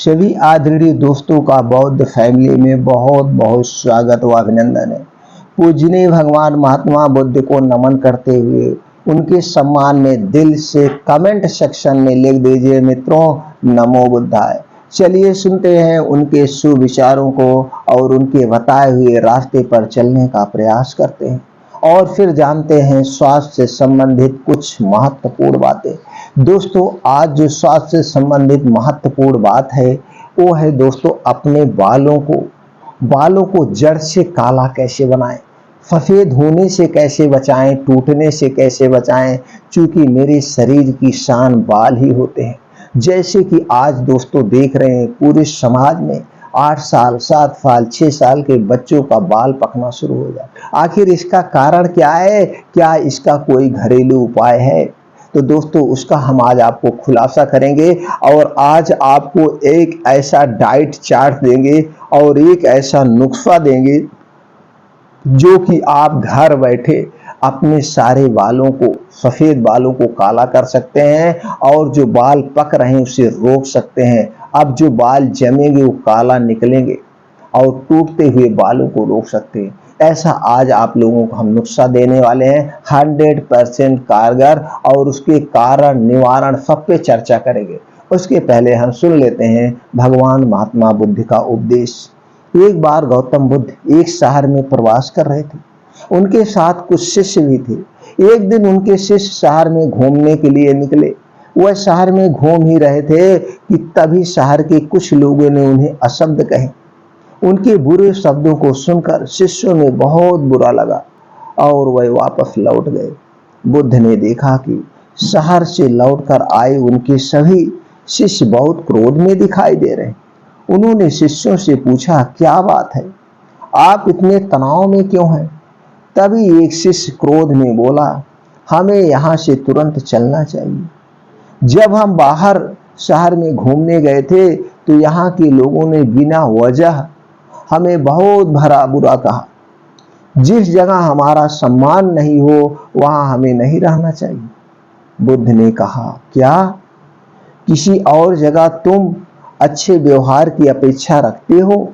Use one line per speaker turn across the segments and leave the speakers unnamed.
सभी आदरणीय दोस्तों का बौद्ध फैमिली में बहुत बहुत स्वागत व अभिनंदन है। पूजनीय भगवान महात्मा बुद्ध को नमन करते हुए उनके सम्मान में दिल से कमेंट सेक्शन में लिख दीजिए मित्रों, नमो बुद्धाय। चलिए सुनते हैं उनके सुविचारों को और उनके बताए हुए रास्ते पर चलने का प्रयास करते हैं और फिर जानते हैं स्वास्थ्य से संबंधित कुछ महत्वपूर्ण बातें। दोस्तों, आज जो स्वास्थ्य से संबंधित महत्वपूर्ण बात है वो है दोस्तों, अपने बालों को जड़ से काला कैसे बनाएं, सफेद होने से कैसे बचाएं, टूटने से कैसे बचाएं, क्योंकि मेरे शरीर की शान बाल ही होते हैं। जैसे कि आज दोस्तों देख रहे हैं पूरे समाज में 8 साल 7 साल 6 साल के बच्चों का बाल पकना शुरू हो जाए। आखिर इसका कारण क्या है? क्या इसका कोई घरेलू उपाय है? तो दोस्तों उसका हम आज आपको खुलासा करेंगे और आज आपको एक ऐसा डाइट चार्ट देंगे और एक ऐसा नुस्खा देंगे जो कि आप घर बैठे अपने सारे बालों को, सफेद बालों को काला कर सकते हैं और जो बाल पक रहे हैं उसे रोक सकते हैं। अब जो बाल जमेंगे वो काला निकलेंगे और टूटते हुए बालों को रोक सकते हैं। ऐसा आज आप लोगों को हम नुस्खा देने वाले हैं, 100% कारगर, और उसके कारण निवारण सब पे चर्चा करेंगे। उसके पहले हम सुन लेते हैं भगवान महात्मा बुद्ध का उपदेश। एक बार गौतम बुद्ध एक शहर में प्रवास कर रहे थे। उनके साथ कुछ शिष्य भी थे। एक दिन उनके शिष्य शहर में घूमने के लिए निकले। वह शहर में घूम ही रहे थे कि तभी शहर के कुछ लोगों ने उन्हें अशब्द कहे। उनके बुरे शब्दों को सुनकर शिष्यों में बहुत बुरा लगा और वह वापस लौट गए। बुद्ध ने देखा कि शहर से लौटकर आए उनके सभी शिष्य बहुत क्रोध में दिखाई दे रहे। उन्होंने शिष्यों से पूछा, क्या बात है, आप इतने तनाव में क्यों हैं? तभी एक शिष्य क्रोध में बोला, हमें यहाँ से तुरंत चलना चाहिए। जब हम बाहर शहर में घूमने गए थे तो यहाँ के लोगों ने बिना वजह हमें बहुत भरा बुरा कहा। जिस जगह हमारा सम्मान नहीं हो वहां हमें नहीं रहना चाहिए। बुद्ध ने कहा, क्या किसी और जगह तुम अच्छे व्यवहार की अपेक्षा रखते हो?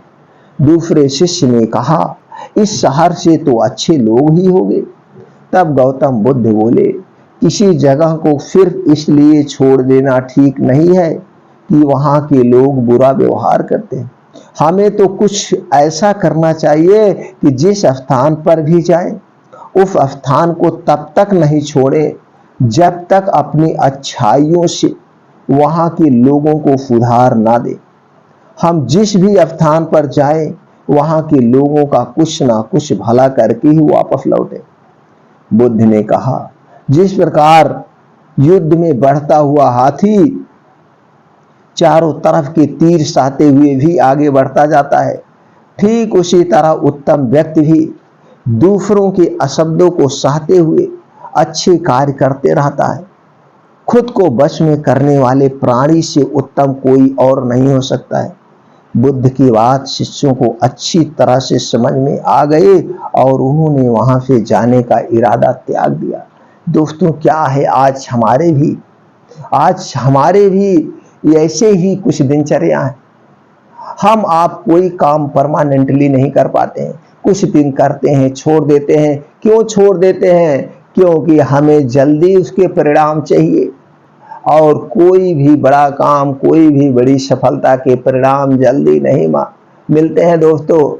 दूसरे शिष्य ने कहा, इस शहर से तो अच्छे लोग ही होंगे। तब गौतम बुद्ध बोले, किसी जगह को सिर्फ इसलिए छोड़ देना ठीक नहीं है कि वहां के लोग बुरा व्यवहार करते हैं। हमें तो कुछ ऐसा करना चाहिए कि जिस स्थान पर भी जाएं, उस स्थान को तब तक नहीं छोड़े जब तक अपनी अच्छाइयों से वहां के लोगों को सुधार ना दे। हम जिस भी स्थान पर जाएं, वहां के लोगों का कुछ ना कुछ भला करके ही वापस लौटे। बुद्ध ने कहा, जिस प्रकार युद्ध में बढ़ता हुआ हाथी चारों तरफ के तीर सहते हुए भी आगे बढ़ता जाता है, ठीक उसी तरह उत्तम व्यक्ति भी दूसरों के अशब्दों को सहते हुए अच्छे कार्य करते रहता है। खुद को वश में करने वाले प्राणी से उत्तम कोई और नहीं हो सकता है। बुद्ध की बात शिष्यों को अच्छी तरह से समझ में आ गई और उन्होंने वहां से जाने का इरादा त्याग दिया। दोस्तों, क्या है, आज हमारे भी ऐसे ही कुछ दिनचर्या है। हम आप कोई काम परमानेंटली नहीं कर पाते हैं, कुछ दिन करते हैं, छोड़ देते हैं। क्यों छोड़ देते हैं? क्योंकि हमें जल्दी उसके परिणाम चाहिए और कोई भी बड़ा काम, कोई भी बड़ी सफलता के परिणाम जल्दी नहीं मिलते हैं। दोस्तों,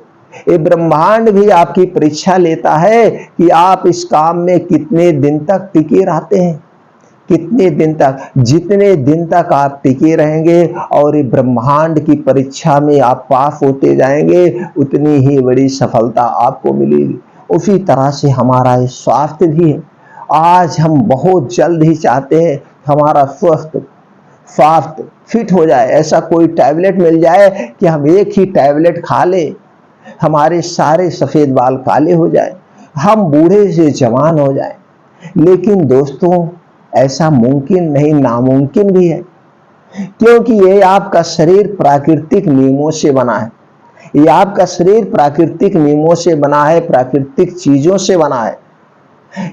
ये ब्रह्मांड भी आपकी परीक्षा लेता है कि आप इस काम में कितने दिन तक टिके रहते हैं, कितने दिन तक। जितने दिन तक आप टिके रहेंगे और ये ब्रह्मांड की परीक्षा में आप पास होते जाएंगे, उतनी ही बड़ी सफलता आपको मिलेगी। उसी तरह से हमारा ये स्वास्थ्य भी है। आज हम बहुत जल्द ही चाहते हैं हमारा स्वास्थ्य फिट हो जाए, ऐसा कोई टैबलेट मिल जाए कि हम एक ही टैबलेट खा लें, हमारे सारे सफेद बाल काले हो जाए, हम बूढ़े से जवान हो जाए। लेकिन दोस्तों, ऐसा मुमकिन नहीं, नामुमकिन भी है, क्योंकि ये आपका शरीर प्राकृतिक नियमों से बना है। ये आपका शरीर प्राकृतिक नियमों से बना है, प्राकृतिक चीजों से बना है,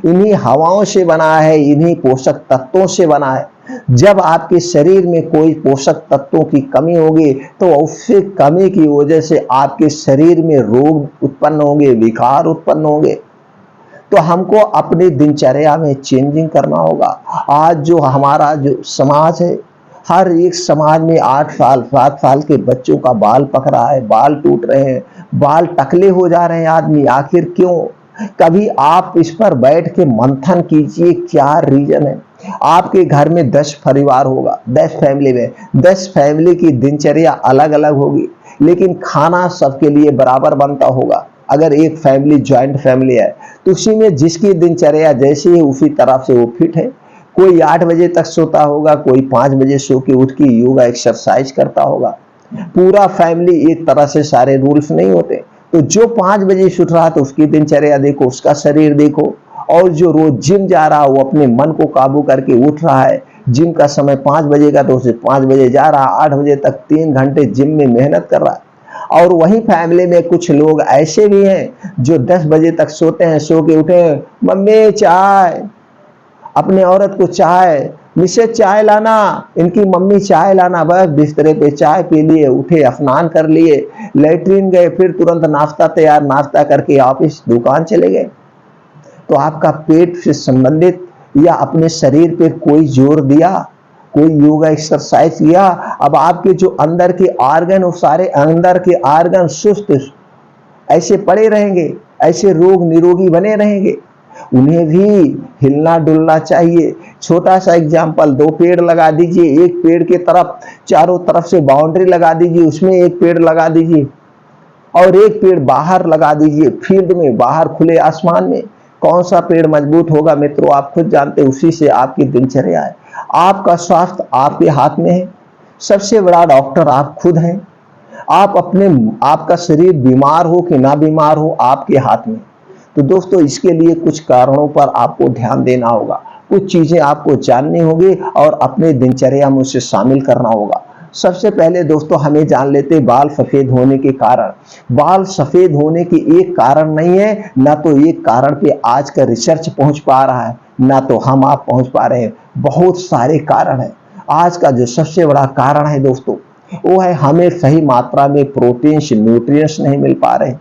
इन्हीं हवाओं से बना है, इन्हीं पोषक तत्वों से बना है। जब आपके शरीर में कोई पोषक तत्वों की कमी होगी तो उससे कमी की वजह से आपके शरीर में रोग उत्पन्न होंगे, विकार उत्पन्न होंगे। तो हमको अपनी दिनचर्या में चेंजिंग करना होगा। आज जो हमारा जो समाज है, हर एक समाज में 8 साल 7 साल के बच्चों का बाल पक रहा है, बाल टूट रहे हैं, बाल टकले हो जा रहे हैं आदमी। आखिर क्यों? कभी आप इस पर बैठ के मंथन कीजिए, क्या रीजन है। आपके घर में 10 परिवार होगा, 10 फैमिली में 10 फैमिली की दिनचर्या अलग अलग होगी, लेकिन खाना सबके लिए बराबर बनता होगा। अगर एक फैमिली ज्वाइंट फैमिली है तो उसी में जिसकी दिनचर्या जैसी है उसी तरह से वो फिट है। कोई 8 बजे तक सोता होगा, कोई 5 बजे सो के उठ के योगा एक्सरसाइज करता होगा। पूरा फैमिली एक तरह से सारे रूल्स नहीं होते। तो जो 5 बजे से उठ रहा है तो उसकी दिनचर्या देखो, उसका शरीर देखो। और जो रोज जिम जा रहा है वो अपने मन को काबू करके उठ रहा है, जिम का समय 5 बजे का तो उसे 5 बजे जा रहा है, 8 बजे तक 3 घंटे जिम में मेहनत कर रहा है। और वही फैमिली में कुछ लोग ऐसे भी हैं जो 10 बजे तक सोते हैं, सो के उठे, मम्मी चाय, अपने औरत को चाय, मिसेज चाय लाना, इनकी मम्मी चाय लाना, बस बिस्तरे पे चाय पी लिए, उठे, स्नान कर लिए, लेटरिन गए, फिर तुरंत नाश्ता तैयार, नाश्ता करके ऑफिस दुकान चले गए। तो आपका पेट से संबंधित या अपने शरीर पे कोई जोर दिया, कोई योगा एक्सरसाइज किया, अब आपके जो अंदर के ऑर्गन, वो सारे अंदर के ऑर्गन सुस्त ऐसे पड़े रहेंगे, ऐसे रोग निरोगी बने रहेंगे। उन्हें भी हिलना डुलना चाहिए। छोटा सा एग्जाम्पल, 2 पेड़ लगा दीजिए, एक पेड़ के तरफ चारों तरफ से बाउंड्री लगा दीजिए, उसमें एक पेड़ लगा दीजिए और एक पेड़ बाहर लगा दीजिए, फील्ड में, बाहर खुले आसमान में। कौन सा पेड़ मजबूत होगा मित्रों, आप खुद जानते, उसी से आपकी दिनचर्या है। आपका स्वास्थ्य आपके हाथ में है। सबसे बड़ा डॉक्टर आप खुद हैं। आप अपने, आपका शरीर बीमार हो कि ना बीमार हो, आपके हाथ में। तो दोस्तों, इसके लिए कुछ कारणों पर आपको ध्यान देना होगा, कुछ चीजें आपको जाननी होगी और अपने दिनचर्या में उसे शामिल करना होगा। सबसे पहले दोस्तों हमें जान लेते बाल सफेद होने के कारण। बाल सफेद होने के एक कारण नहीं है, ना तो एक कारण पे आज का रिसर्च पहुंच पा रहा है, ना तो हम आप पहुंच पा रहे हैं। बहुत सारे कारण हैं। आज का जो सबसे बड़ा कारण है दोस्तों, वो है हमें सही मात्रा में प्रोटीन्स, न्यूट्रिएंट्स नहीं मिल पा रहे।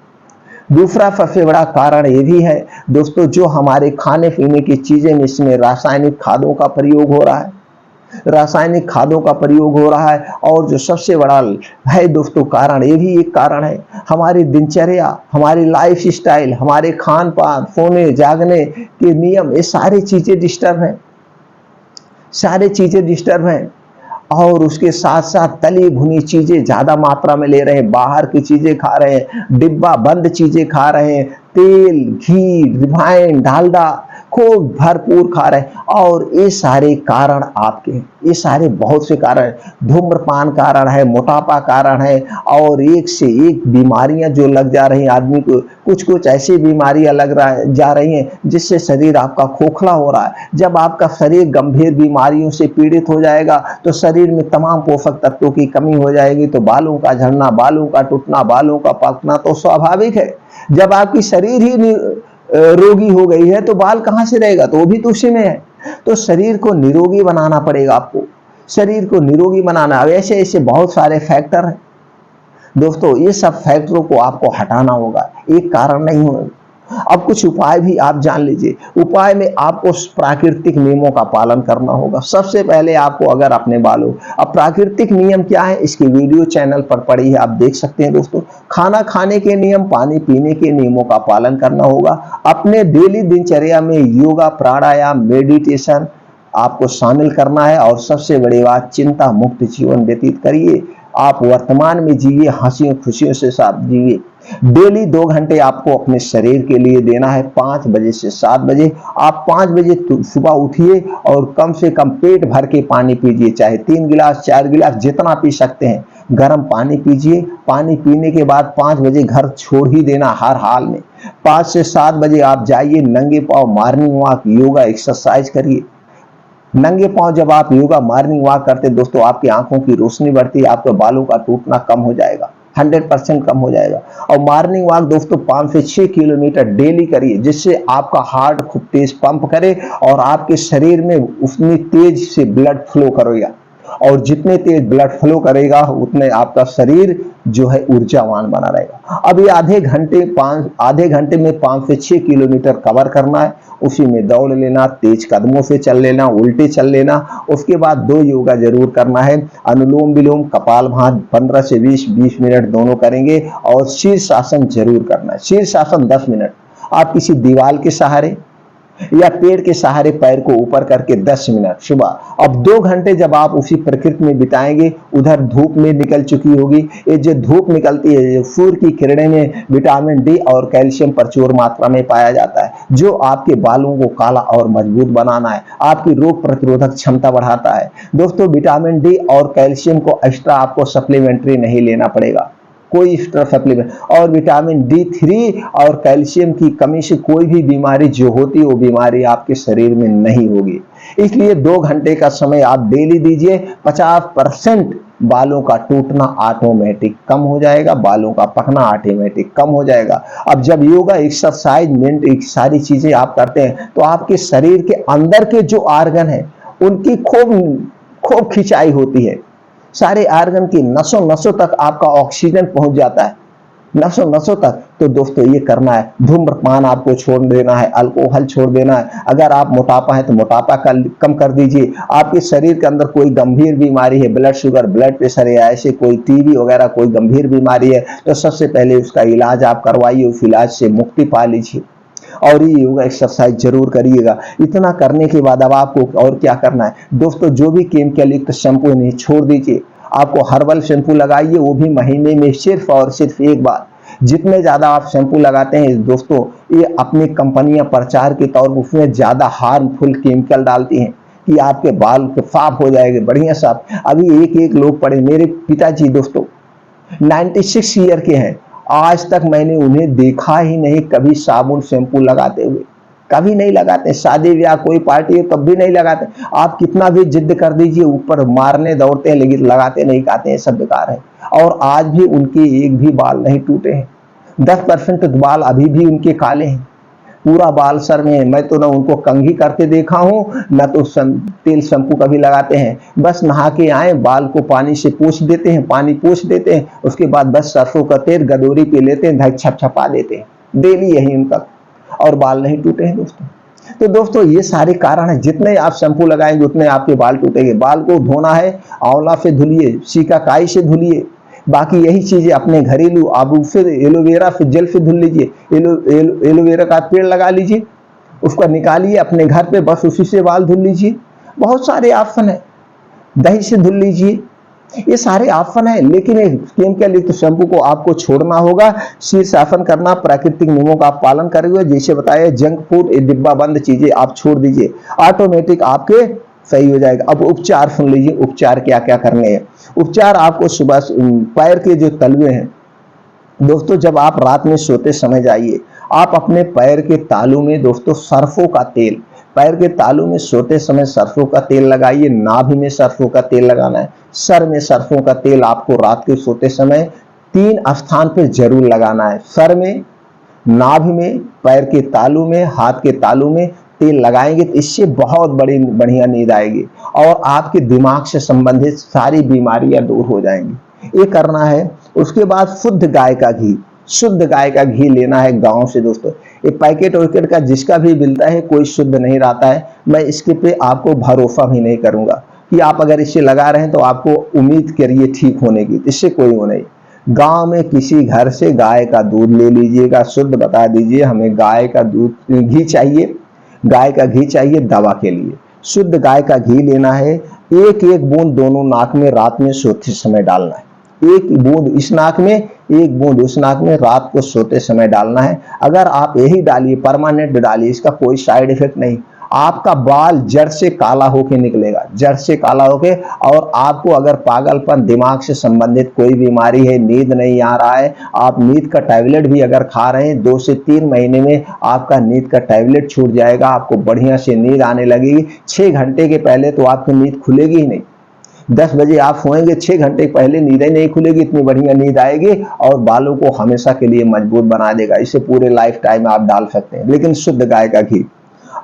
दूसरा सबसे बड़ा कारण ये भी है दोस्तों, जो हमारे खाने पीने की चीजें में इसमें रासायनिक खादों का प्रयोग हो रहा है, रासायनिक खादों का प्रयोग हो रहा है। और जो सबसे बड़ा है दोस्तों कारण, ये भी एक कारण है, हमारी दिनचर्या, हमारी लाइफ स्टाइल, हमारे खान पान, सोने जागने के नियम, ये सारी चीजें डिस्टर्ब हैं, सारी चीजें डिस्टर्ब हैं। और उसके साथ साथ तली भुनी चीजें ज्यादा मात्रा में ले रहे हैं, बाहर की चीजें खा रहे हैं, डिब्बा बंद चीजें खा रहे हैं, तेल, घी, रिफाइंड, डालडा खूब भरपूर खा रहे हैं। और ये सारे कारण आपके, ये सारे बहुत से कारण, धूम्रपान कारण है, मोटापा कारण है, और एक से एक बीमारियां जो लग जा रही हैं आदमी को, कुछ कुछ ऐसी बीमारियां जा रही हैं जिससे शरीर आपका खोखला हो रहा है। जब आपका शरीर गंभीर बीमारियों से पीड़ित हो जाएगा तो शरीर में तमाम पोषक तत्वों की कमी हो जाएगी, तो बालों का झड़ना, बालों का टूटना, बालों का पकना तो स्वाभाविक है। जब आपकी शरीर ही रोगी हो गई है तो बाल कहां से रहेगा, तो वो भी तो उसी में है। तो शरीर को निरोगी बनाना पड़ेगा आपको, शरीर को निरोगी बनाना। अब ऐसे ऐसे बहुत सारे फैक्टर हैं दोस्तों, ये सब फैक्टरों को आपको हटाना होगा, एक कारण नहीं होगा। अब कुछ उपाय भी आप जान लीजिए। उपाय में आपको प्राकृतिक नियमों का पालन करना होगा। सबसे पहले आपको अगर अपने बालों, अब प्राकृतिक नियम क्या है, इसकी वीडियो चैनल पर पड़ी है, आप देख सकते हैं दोस्तों। खाना खाने के नियम, पानी पीने के नियमों का पालन करना होगा। अपने डेली दिनचर्या में योगा, प्राणायाम, मेडिटेशन आपको शामिल करना है। और सबसे बड़ी बात, चिंता मुक्त जीवन व्यतीत करिए। आप वर्तमान में जिए, हंसियों खुशियों से साथ जिए। डेली 2 घंटे आपको अपने शरीर के लिए देना है, 5 बजे से 7 बजे। आप 5 बजे सुबह उठिए और कम से कम पेट भर के पानी पीजिए, चाहे 3 गिलास 4 गिलास जितना पी सकते हैं, गर्म पानी पीजिए। पानी पीने के बाद 5 बजे घर छोड़ ही देना हर हाल में। 5 से 7 बजे आप जाइए, नंगे पांव मॉर्निंग वॉक, योगा एक्सरसाइज करिए। नंगे पांव जब आप योगा मॉर्निंग वॉक करते दोस्तों, आपकी आंखों की रोशनी बढ़ती है, आपके बालों का टूटना कम हो जाएगा। 100% कम हो जाएगा। और मॉर्निंग वॉक दोस्तों 5 से 6 किलोमीटर डेली करिए, जिससे आपका हार्ट खूब तेज पंप करे और आपके शरीर में उतनी तेज से ब्लड फ्लो करेगा, और जितने तेज ब्लड फ्लो करेगा उतने आपका शरीर जो है ऊर्जावान बना रहेगा। अब ये आधे घंटे में 5 से 6 किलोमीटर कवर करना है। उसी में दौड़ लेना, तेज कदमों से चल लेना, उल्टे चल लेना। उसके बाद 2 योगा जरूर करना है, अनुलोम विलोम, कपालभाति 15 से 20 मिनट दोनों करेंगे, और शीर्षासन जरूर करना है। शीर्षासन 10 मिनट आप किसी दीवार के सहारे या पेड़ के सहारे पैर को ऊपर करके 10 मिनट सुबह। अब 2 घंटे जब आप उसी प्रकृति में बिताएंगे, उधर धूप में निकल चुकी होगी। ये जो धूप निकलती है, सूर्य की किरणें में विटामिन डी और कैल्शियम प्रचुर मात्रा में पाया जाता है, जो आपके बालों को काला और मजबूत बनाना है, आपकी रोग प्रतिरोधक क्षमता बढ़ाता है। दोस्तों विटामिन डी और कैल्शियम को एक्स्ट्रा आपको सप्लीमेंट्री नहीं लेना पड़ेगा, कोई एक्स्ट्रा सप्लीमेंट। और विटामिन D3 और कैल्शियम की कमी से कोई भी बीमारी जो होती है वो बीमारी आपके शरीर में नहीं होगी। इसलिए 2 घंटे का समय आप डेली दीजिए। 50% बालों का टूटना ऑटोमेटिक कम हो जाएगा, बालों का पकना ऑटोमेटिक कम हो जाएगा। अब जब योगा, एक्सरसाइज, मेंटेन सारी चीजें आप करते हैं तो आपके शरीर के अंदर के जो ऑर्गन है उनकी खूब खिंचाई होती है। सारे आर्गन की नसों नसों तक आपका ऑक्सीजन पहुंच जाता है, नसों नसों तक। तो दोस्तों ये करना है। धूम्रपान आपको छोड़ देना है, अल्कोहल छोड़ देना है। अगर आप मोटापा है तो मोटापा कम कर दीजिए। आपके शरीर के अंदर कोई गंभीर बीमारी है, ब्लड शुगर, ब्लड प्रेशर या ऐसे कोई टीबी वगैरह कोई गंभीर बीमारी है, तो सबसे पहले उसका इलाज आप करवाइए, उस इलाज से मुक्ति पा लीजिए। और ये योगा एक्सरसाइज जरूर करिएगा। इतना करने के बाद अब आपको और क्या करना है दोस्तों, जो भी केमिकल युक्त शैम्पू नहीं छोड़ दीजिए। आपको हर्बल शैम्पू लगाइए, वो भी महीने में सिर्फ और सिर्फ एक बार। जितने ज्यादा आप शैम्पू लगाते हैं दोस्तों, ये अपनी कंपनियां प्रचार के तौर पर उसमें ज्यादा हार्मफुल केमिकल डालती हैं कि आपके बाल साफ हो जाएंगे, बढ़िया साफ। अभी एक लोग पड़े, मेरे पिताजी दोस्तों 96 ईयर के हैं, आज तक मैंने उन्हें देखा ही नहीं कभी साबुन शैम्पू लगाते हुए, कभी नहीं लगाते। शादी ब्याह कोई पार्टी है तब भी नहीं लगाते। आप कितना भी जिद कर दीजिए, ऊपर मारने दौड़ते हैं लेकिन लगाते नहीं, कहते हैं सब बेकार है। और आज भी उनके एक भी बाल नहीं टूटे हैं। 10% बाल अभी भी उनके काले हैं, पूरा बाल सर में है। मैं तो ना उनको कंघी करते देखा हूं, ना तो तेल शैम्पू कभी लगाते हैं। बस नहा के आए, बाल को पानी से पोंछ देते हैं, पानी पोंछ देते हैं, उसके बाद बस सरसों का तेल गदोरी पे लेते हैं, ढक छपछपा देते हैं। डेली यही उनका, और बाल नहीं टूटे हैं दोस्तों। तो दोस्तों ये सारे कारण है, जितने आप शैम्पू लगाएंगे उतने आपके बाल टूटेंगे। बाल को धोना है, आंवला से धुलिए, सिकाकाई से धुलिए, बाकी यही चीजें अपने घरेलू आप उससे एलोवेरा से जेल से धुल लीजिए। एलोवेरा का पेड़ लगा लीजिए, उसको निकालिए अपने घर पे, बस उसी से बाल धुल लीजिए। बहुत सारे ऑप्शन है, दही से धुल लीजिए, ये सारे ऑप्शन है। लेकिन केमिकल युक्त शैम्पू को आपको छोड़ना होगा। शीर्षासन करना, प्राकृतिक नियमों का आप पालन करेंगे, जैसे बताया जंक फूड, डिब्बा बंद चीजें आप छोड़ दीजिए, ऑटोमेटिक आपके सही हो जाएगा। अब उपचार सुन लीजिए, उपचार क्या क्या करने हैं। उपचार आपको सुबह पैर के जो तलवे हैं दोस्तों, जब आप रात में सोते समय जाइए, आप अपने पैर के तालू में दोस्तों सरसों का तेल, पैर के तालू में सोते समय सरसों का तेल लगाइए। नाभि में सरसों का तेल लगाना है, सर में सरसों का तेल आपको रात के सोते समय 3 स्थान पर जरूर लगाना है। सर में, नाभि में, पैर के तालू में, हाथ के तालू में तेल लगाएंगे तो इससे बहुत बड़ी बढ़िया नींद आएगी और आपके दिमाग से संबंधित सारी बीमारियां दूर हो जाएंगी। ये करना है। उसके बाद शुद्ध गाय का घी, शुद्ध गाय का घी लेना है गांव से दोस्तों। ये पैकेट वैकेट का जिसका भी मिलता है कोई शुद्ध नहीं रहता है। मैं इसके पे आपको भरोसा भी नहीं करूंगा कि आप अगर इसे लगा रहे हैं तो आपको उम्मीद करिए ठीक होने की, इससे कोई हो नहीं। गांव में किसी घर से गाय का दूध ले लीजिएगा, शुद्ध बता दीजिए हमें गाय का दूध घी चाहिए, गाय का घी चाहिए दवा के लिए। शुद्ध गाय का घी लेना है, एक एक बूंद दोनों नाक में रात में सोते समय डालना है। एक बूंद इस नाक में, एक बूंद उस नाक में, रात को सोते समय डालना है। अगर आप यही डालिए, परमानेंट डालिए, इसका कोई साइड इफेक्ट नहीं। आपका बाल जड़ से काला होके निकलेगा, जड़ से काला होके। और आपको अगर पागलपन, दिमाग से संबंधित कोई बीमारी है, नींद नहीं आ रहा है, आप नींद का टैबलेट भी अगर खा रहे हैं, 2 से 3 महीने में आपका नींद का टैबलेट छूट जाएगा, आपको बढ़िया से नींद आने लगेगी। 6 घंटे के पहले तो आपकी नींद खुलेगी ही नहीं। 10 बजे आप सोएंगे, 6 घंटे पहले नींद ही नहीं खुलेगी, इतनी बढ़िया नींद आएगी और बालों को हमेशा के लिए मजबूत बना देगा। इसे पूरे लाइफ टाइम आप डाल सकते हैं, लेकिन शुद्ध गाय का घी।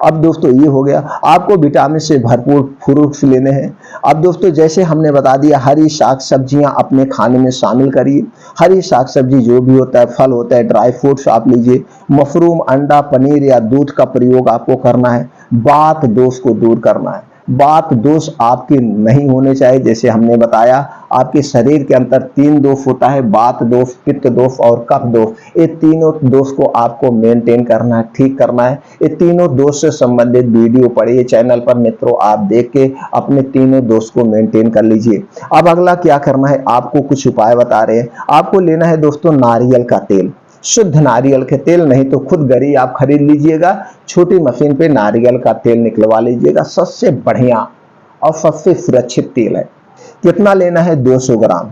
अब दोस्तों ये हो गया, आपको विटामिन से भरपूर फ्रूट्स लेने हैं। अब दोस्तों जैसे हमने बता दिया, हरी साग सब्जियां अपने खाने में शामिल करिए। हरी साग सब्जी जो भी होता है, फल होता है, ड्राई फ्रूट्स आप लीजिए। मशरूम, अंडा, पनीर या दूध का प्रयोग आपको करना है। वात दोष को दूर करना है। वात दोष आपके नहीं होने चाहिए। जैसे हमने बताया, आपके शरीर के अंदर 3 दोष होता है, वात दोष, पित्त दोष और कफ दोष। ये तीनों दोष को आपको मेंटेन करना है, ठीक करना है। ये तीनों दोष से संबंधित वीडियो पढ़िए चैनल पर मित्रों, आप देख के अपने तीनों दोष को मेंटेन कर लीजिए। अब अगला क्या करना है, आपको कुछ उपाय बता रहे हैं। आपको लेना है दोस्तों नारियल का तेल, शुद्ध नारियल के तेल, नहीं तो खुद गरी आप खरीद लीजिएगा। छोटी मशीन पे नारियल का तेल निकलवा लीजिएगा। सबसे बढ़िया और सबसे सुरक्षित तेल है। कितना लेना है, 200 ग्राम।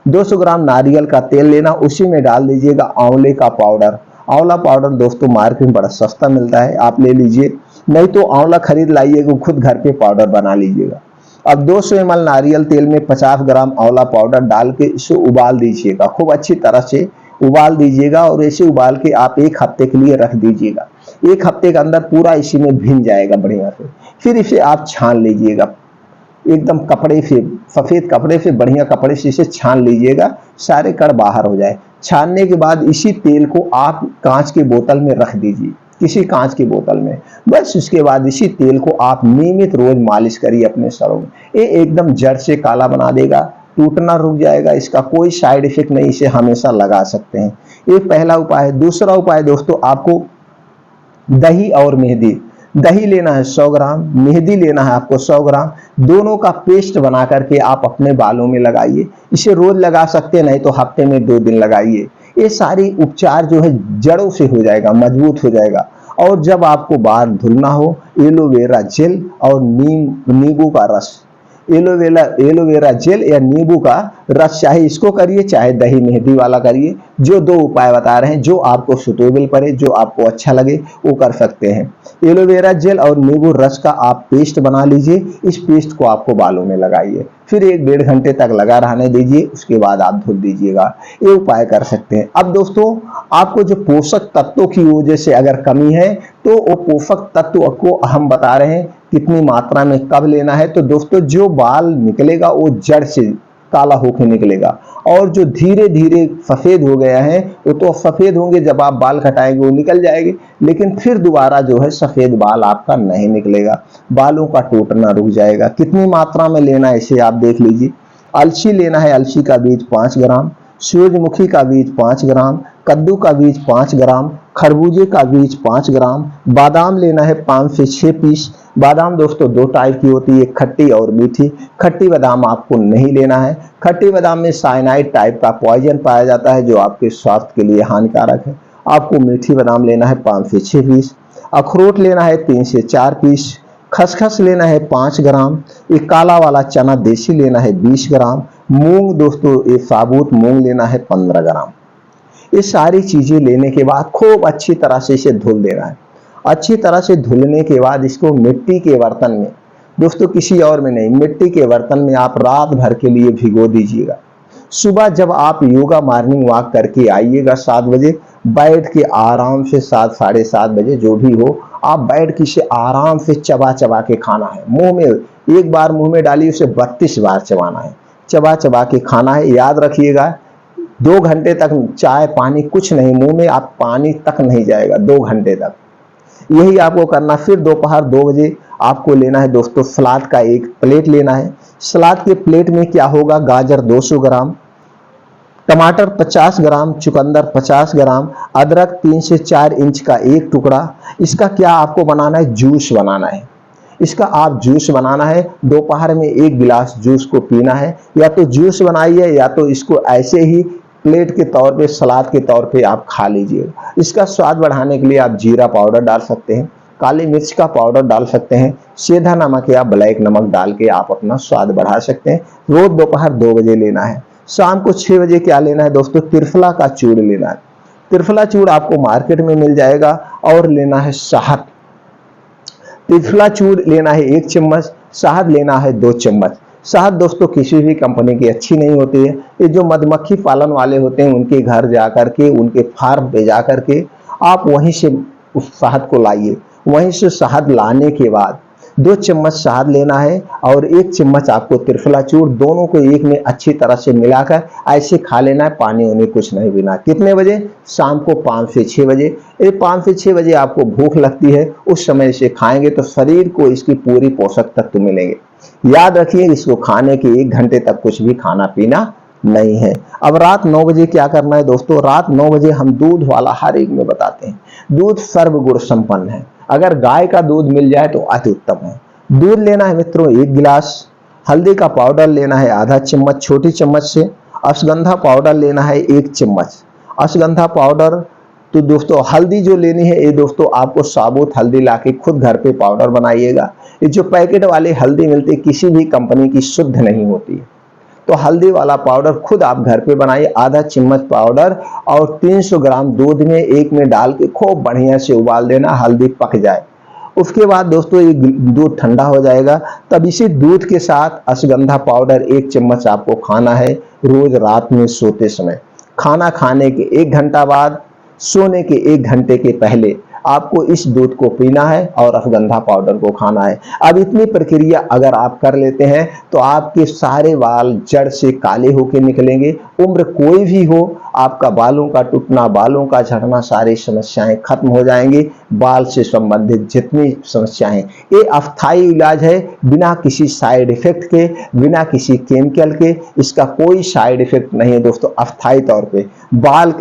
200 ग्राम नारियल का तेल लेना, उसी में डाल दीजिएगा आंवले का पाउडर। आंवला पाउडर दोस्तों मार्केट में बड़ा सस्ता मिलता है, आप ले लीजिए। नहीं तो आंवला खरीद लाइएगा, खुद घर पे पाउडर बना लीजिएगा। अब 200 ml नारियल तेल में 50 ग्राम आंवला पाउडर डाल के इसे उबाल दीजिएगा। खूब अच्छी तरह से उबाल दीजिएगा और ऐसे उबाल के आप 1 हफ्ते के लिए रख दीजिएगा। 1 हफ्ते के अंदर पूरा इसी में भीन जाएगा बढ़िया से। फिर इसे आप छान लीजिएगा, एकदम कपड़े से, सफेद कपड़े से, बढ़िया कपड़े से इसे छान लीजिएगा, सारे कण बाहर हो जाए। छानने के बाद इसी तेल को आप कांच की बोतल में रख दीजिए, किसी कांच की बोतल में। बस उसके बाद इसी तेल को आप नियमित रोज मालिश करिए अपने सरों में। ये एकदम जड़ से काला बना देगा, टूटना रुक जाएगा। इसका कोई साइड इफेक्ट नहीं, इसे हमेशा लगा सकते हैं। ये पहला उपाय है। दूसरा उपाय दोस्तों, आपको दही और मेहंदी, दही लेना है 100 ग्राम, मेहंदी लेना है आपको 100 ग्राम। दोनों का पेस्ट बना करके आप अपने बालों में लगाइए। इसे रोज लगा सकते हैं, नहीं तो हफ्ते में 2 दिन लगाइए। ये सारी उपचार जो है जड़ों से हो जाएगा, मजबूत हो जाएगा। और जब आपको बाल धुलना हो, एलोवेरा जेल और नींबू का रस, एलोवेरा जेल या नींबू का रस, चाहे इसको करिए चाहे दही मेहंदी वाला करिए। जो 2 उपाय बता रहे हैं, जो आपको सुटेबल पड़े, जो आपको अच्छा लगे वो कर सकते हैं। एलोवेरा जेल और नींबू रस का आप पेस्ट बना लीजिए। इस पेस्ट को आपको बालों में लगाइए, फिर 1-1.5 घंटे तक लगा रहने दीजिए, उसके बाद आप धुल दीजिएगा। ये उपाय कर सकते हैं। अब दोस्तों, आपको जो पोषक तत्वों की वजह से अगर कमी है, तो वो पोषक तत्व को हम बता रहे हैं कितनी मात्रा में कब लेना है। तो दोस्तों, जो बाल निकलेगा वो जड़ से काला होकर निकलेगा, और जो धीरे धीरे सफेद हो गया है वो तो सफेद होंगे, जब आप बाल कटाएंगे वो निकल जाएंगे, लेकिन फिर दोबारा जो है सफेद बाल आपका नहीं निकलेगा, बालों का टूटना रुक जाएगा। कितनी मात्रा में लेना है इसे आप देख लीजिए। अलसी लेना है, अलसी का बीज 5 ग्राम, सूरजमुखी का बीज 5 ग्राम, कद्दू का बीज 5 ग्राम, खरबूजे का बीज 5 ग्राम, बादाम लेना है 5 से 6 पीस। बादाम दोस्तों 2 टाइप की होती है, खट्टी और मीठी। खट्टी बादाम आपको नहीं लेना है। खट्टी बादाम में साइनाइड टाइप का पॉइजन पाया जाता है, जो आपके स्वास्थ्य के लिए हानिकारक है। आपको मीठी बादाम लेना है 5 से 6 पीस। अखरोट लेना है 3 से 4 पीस। खसखस लेना है 5 ग्राम। ये काला वाला चना देसी लेना है 20 ग्राम। मूंग दोस्तों, ये साबुत मूंग लेना है 15 ग्राम। ये सारी चीजें लेने के बाद खूब अच्छी तरह से इसे धुल देना है। अच्छी तरह से धुलने के बाद इसको मिट्टी के बर्तन में, दोस्तों किसी और में नहीं, मिट्टी के बर्तन में आप रात भर के लिए भिगो दीजिएगा। सुबह जब आप योगा मॉर्निंग वॉक करके आइएगा 7 बजे, बैठ के आराम से 7 साढ़े 7 बजे जो भी हो, आप बैठ के इसे आराम से चबा चबा के खाना है। मुंह में, एक बार मुंह में डालिए, उसे 32 बार चबाना है, चबा चबा के खाना है। याद रखिएगा, 2 घंटे तक चाय पानी कुछ नहीं, मुंह में आप पानी तक नहीं जाएगा 2 घंटे तक। यही आपको करना। फिर दोपहर 2 बजे आपको लेना है दोस्तों सलाद का एक प्लेट लेना है। सलाद के प्लेट में क्या होगा, गाजर 200 ग्राम, टमाटर 50 ग्राम, चुकंदर 50 ग्राम, अदरक 3 से 4 इंच का एक टुकड़ा। इसका क्या आपको बनाना है, जूस बनाना है। इसका आप जूस बनाना है। दोपहर में 1 गिलास जूस को पीना है। या तो जूस बनाइए, या तो इसको ऐसे ही प्लेट के तौर पे, सलाद के तौर पे आप खा लीजिए। इसका स्वाद बढ़ाने के लिए आप जीरा पाउडर डाल सकते हैं, काली मिर्च का पाउडर डाल सकते हैं, सेंधा नमक या ब्लैक नमक डाल के आप अपना स्वाद बढ़ा सकते हैं। रोज दोपहर 2 बजे लेना है। शाम को 6 बजे क्या लेना है दोस्तों, त्रिफला का चूर्ण लेना है। त्रिफला चूर्ण आपको मार्केट में मिल जाएगा। और लेना है शहद। त्रिफला चूर्ण लेना है 1 चम्मच, शहद लेना है 2 चम्मच। शहद दोस्तों किसी भी कंपनी की अच्छी नहीं होती है। ये जो मधुमक्खी पालन वाले होते हैं उनके घर जाकर के, उनके फार्म पे जाकर के आप वहीं से उस शहद को लाइए। वहीं से शहद लाने के बाद 2 चम्मच शहद लेना है और 1 चम्मच आपको त्रिफला चूर्ण, दोनों को एक में अच्छी तरह से मिलाकर ऐसे खा लेना है, पानी वानी कुछ नहीं पीना। कितने बजे? शाम को 5 से 6 बजे। ये 5 से 6 बजे आपको भूख लगती है, उस समय इसे खाएंगे तो शरीर को इसकी पूरी पोषक तत्व मिलेंगे। याद रखिए, इसको खाने के 1 घंटे तक कुछ भी खाना पीना नहीं है। अब रात 9 बजे क्या करना है दोस्तों? रात 9 बजे हम दूध वाला हर एक में बताते हैं। दूध सर्वगुण संपन्न है, अगर गाय का दूध मिल जाए तो अति उत्तम है। दूध लेना है मित्रों 1 गिलास, हल्दी का पाउडर लेना है आधा चम्मच छोटी चम्मच से, अश्वगंधा पाउडर लेना है 1 चम्मच। अश्वगंधा पाउडर तो दोस्तों हल्दी जो लेनी है ये दोस्तों आपको साबुत हल्दी लाके खुद घर पे पाउडर बनाइएगा। ये जो पैकेट वाली हल्दी मिलती है किसी भी कंपनी की शुद्ध नहीं होती है, तो हल्दी वाला पाउडर खुद आप घर पे बनाइए। आधा चम्मच पाउडर और 300 ग्राम दूध में 1 में डाल के खूब बढ़िया से उबाल देना, हल्दी पक जाए। उसके बाद दोस्तों ये दूध ठंडा हो जाएगा, तब इसी दूध के साथ अश्वगंधा पाउडर 1 चम्मच आपको खाना है रोज रात में सोते समय। खाना खाने के 1 घंटा बाद, सोने के 1 घंटे के पहले आपको इस दूध को पीना है और अश्वगंधा पाउडर को खाना है। अब इतनी प्रक्रिया अगर आप कर लेते हैं तो आपके सारे बाल जड़ से काले होकर निकलेंगे। उम्र कोई भी हो, आपका बालों का टूटना, बालों का झड़ना, सारी समस्याएं खत्म हो जाएंगी। बाल से संबंधित जितनी समस्याएं, ये अस्थायी इलाज है, बिना किसी साइड इफेक्ट के, बिना किसी केमिकल के। इसका कोई साइड इफेक्ट नहीं है दोस्तों। अस्थायी तौर पे बाल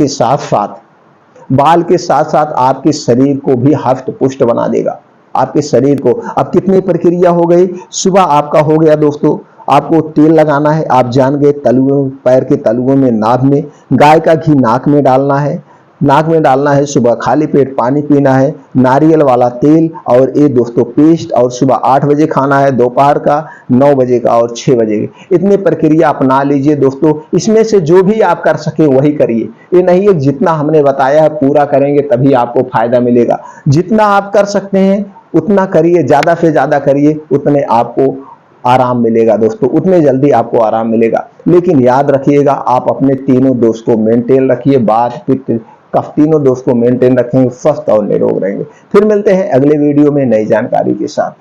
के साथ साथ आपके शरीर को भी हष्ट पुष्ट बना देगा, आपके शरीर को। अब कितनी प्रक्रिया हो गई? सुबह आपका हो गया दोस्तों, आपको तेल लगाना है, आप जान गए, तलुओं, पैर के तलुओं में, नाभ में। गाय का घी नाक में डालना है, सुबह खाली पेट पानी पीना है, नारियल वाला तेल और ये दोस्तों पेस्ट, और सुबह 8 बजे खाना है, दोपहर का 9 बजे का और 6 बजे। इतनी प्रक्रिया अपना लीजिए दोस्तों। इसमें से जो भी आप कर सके वही करिए। ये नहीं है जितना हमने बताया है पूरा करेंगे तभी आपको फायदा मिलेगा। जितना आप कर सकते हैं उतना करिए, ज्यादा से ज्यादा करिए, उतने आपको आराम मिलेगा दोस्तों, उतने जल्दी आपको आराम मिलेगा। लेकिन याद रखिएगा, आप अपने तीनों दोस्त को मेंटेन रखिए, बात पित्त कफ तीनों दोस्त को मेंटेन रखेंगे, स्वस्थ और निरोग रहेंगे। फिर मिलते हैं अगले वीडियो में नई जानकारी के साथ।